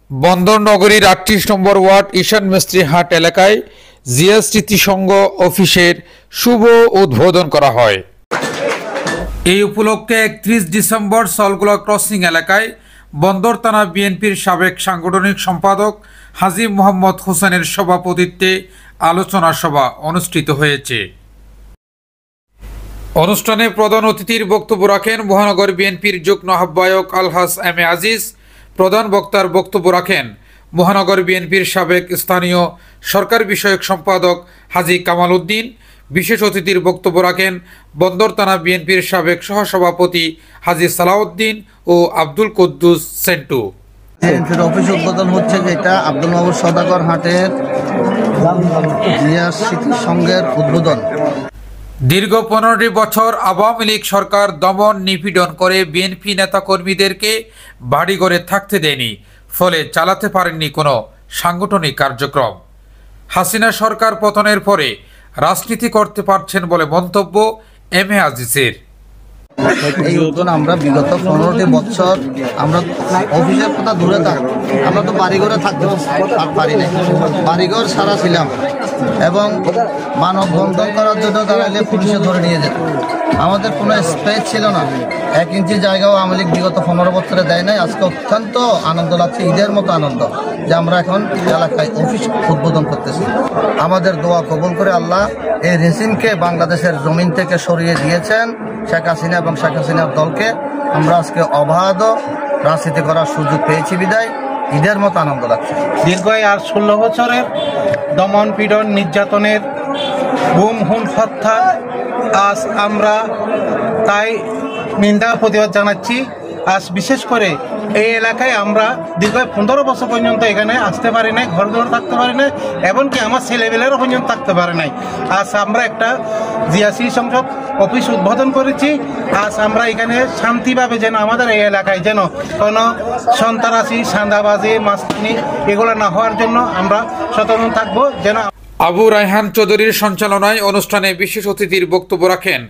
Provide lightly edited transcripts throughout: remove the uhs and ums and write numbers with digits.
বন্দর নগরীর ৩৮ নম্বর ওয়ার্ড ঈশান মিস্ত্রি হাট এলাকায় জিয়া স্মৃতি সংঘ অফিসের শুভ উদ্বোধন করা হয়। এই উপলক্ষে ৩১ ডিসেম্বর সলগোলা ক্রসিং এলাকায় বন্দর থানা বিএনপির সাবেক সাংগঠনিক সম্পাদক হাজী মোহাম্মদ হোসেনের সভাপতিত্বে আলোচনা সভা অনুষ্ঠিত হয়েছে। অনুষ্ঠানে প্রধান অতিথির বক্তব্য রাখেন মহানগর বিএনপির যুগ্ম আহ্বায়ক আলহাজ এম এ আজিজ। প্রধান বক্তার বক্তব্য রাখেন মহানগর বিএনপির সাবেক স্থানীয় সরকার বিষয়ক সম্পাদক হাজী কামাল উদ্দিন। বিশেষ অতিথির বক্তব্য রাখেন বন্দর থানা বিএনপির সাবেক সহসভাপতি হাজী সালাউদ্দিন ও আব্দুল কুদ্দুস সেন্টু। বিএনপির অফিস উদ্বোধন হচ্ছে, যেটা আব্দুল মাহবুব সওদাগর হাটের জিয়া স্মৃতি সংঘের উদ্বোধন। দীর্ঘ ১৫টি বছর আওয়ামী লীগ সরকার দমন নিপীড়ন করে বিএনপি নেতাকর্মীদেরকে বাড়িঘরে থাকতে দেয়নি, ফলে চালাতে পারেননি কোনো সাংগঠনিক কার্যক্রম। হাসিনা সরকার পতনের পরে রাজনীতি করতে পারছেন বলে মন্তব্য এম এ আজিজের। এই উদ্বোধন আমরা বিগত ১৫টি বছর আমরা অফিসের কথা দূরে থাক, আমরা তো বাড়িঘরে থাকতে পারি না, বাড়িঘর সারা ছিলাম এবং মানববন্ধন করার জন্য দাঁড়ালে পুলিশে ধরে নিয়ে যেত। আমাদের কোনো স্পেস ছিল না, ১ ইঞ্চি জায়গাও আওয়ামী লীগ বিগত ১৫ বছরে দেয় নাই। আজকে অত্যন্ত আনন্দ লাগছে, ঈদের মতো আনন্দ যে আমরা এখন এলাকায় অফিস উদ্বোধন করতেছি। আমাদের দোয়া কবুল করে আল্লাহ এই রেজিমকে বাংলাদেশের জমিন থেকে সরিয়ে দিয়েছেন শেখ হাসিনা এবং শেখ হাসিনার দলকে। আমরা আজকে অবাধ রাজনীতি করার সুযোগ পেয়েছি বিদায় ঈদের মতো আনন্দ লাগছে। দীর্ঘ আর ১৬ বছরের দমন পীড়ন নির্যাতনের গুম খুন হত্যা, আজ আমরা তাই নিন্দা প্রতিবাদ জানাচ্ছি। আজ বিশেষ করে এই এলাকায় আমরা দীর্ঘ ১৫ বছর পর্যন্ত এখানে আসতে পারি নাই, ঘর ঘর থাকতে পারি নাই, এমনকি আমার ছেলেবেলেরও পর্যন্ত থাকতে পারে নাই। আজ আমরা একটা জিয়া স্মৃতি সংসদ অফিস উদ্বোধন করেছি। আজ আমরা এখানে শান্তিভাবে যেন আমাদের এই এলাকায় যেন কোনো সন্ত্রাসী, চাঁদাবাজি, মাস্তানি এগুলো না হওয়ার জন্য আমরা সচেতন থাকবো। যেন আবু রায়হান চৌধুরীর সঞ্চালনায় অনুষ্ঠানে বিশেষ অতিথির বক্তব্য রাখেন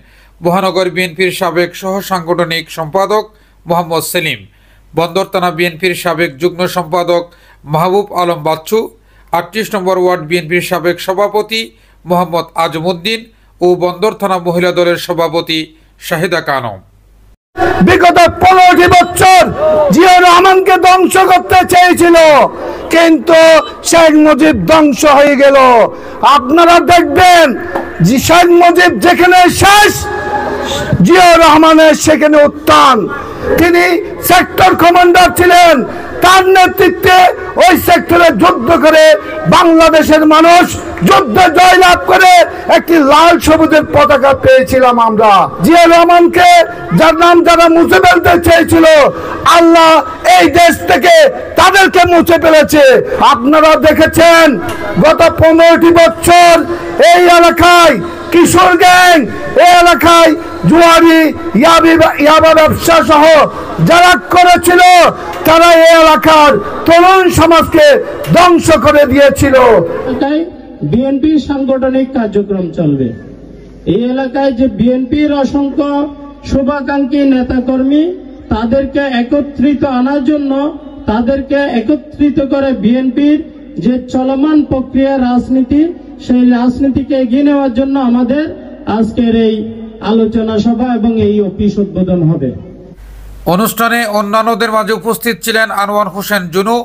মহানগর বিএনপির সাবেক সহ সাংগঠনিক সম্পাদক মোহাম্মদ সেলিম, বন্দর থানা বিএনপির সাবেক যুগ্ম সম্পাদক মাহবুব আলম বাচ্চু, ৩৮ নম্বর ওয়ার্ড বিএনপির সাবেক সভাপতি মোহাম্মদ আজমউদ্দিন ও বন্দর থানা মহিলা দলের সভাপতি শাহিদা কানম। বিগত ১৫টি বছর জিয়াউর রহমানকে ধ্বংস করতে চেয়েছিল, কিন্তু শেখ মুজিব ধ্বংস হয়ে গেল। আপনারা দেখবেন যে শেখ মুজিব যেখানে শেষ, জিয়াউর রহমানের সেখানে উত্থান। তিনি সেক্টর কমান্ডার ছিলেন, তার নেতৃত্বে ওই সেক্টরে যুদ্ধ করে বাংলাদেশের মানুষ যুদ্ধে জয়লাভ করে একটি লাল সবুজের পতাকা পেয়েছিলাম আমরা। জিয়াউর রহমানকে যার নাম যারা মুছে ফেলতে চেয়েছিল, আল্লাহ এই দেশ থেকে তাদেরকে মুছে ফেলেছে। আপনারা দেখেছেন গত ১৫টি বছর এই এলাকায় কিশোর গ্যাং, এই এলাকায় জুয়ারি, ইয়াবা ব্যবসা সহ যারা করেছিল, তারা এই এলাকার তরুণ সমাজকে ধ্বংস করে দিয়েছিল। বিএনপি সাংগঠনিক কার্যক্রম চলবে এই এলাকায়। যে বিএনপির অসংখ্য শুভাকাঙ্ক্ষী নেতাকর্মী, তাদেরকে একত্রিত আনার জন্য, তাদেরকে একত্রিত করে বিএনপির যে চলমান প্রক্রিয়া রাজনীতি, সেই রাজনীতিকে এগিয়ে নেওয়ার জন্য আমাদের আজকের এই আলোচনা সভা এবং এই অফিস উদ্বোধন হবে। অনুষ্ঠানে অন্যান্যদের মাঝে উপস্থিত ছিলেন আনোয়ার হোসেন জুনু,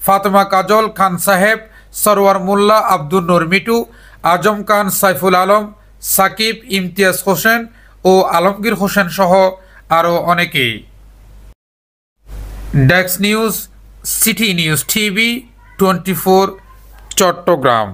ফাতেমা কাজল, খান সাহেব, সরওয়ার মোল্লা, আব্দুল নূর মিটু, আজম খান, সাইফুল আলম, সাকিব, ইমতিয়াজ হোসেন ও আলমগীর হোসেন সহ আরও অনেকেই। Desk news, city news TV 24, Chittagong.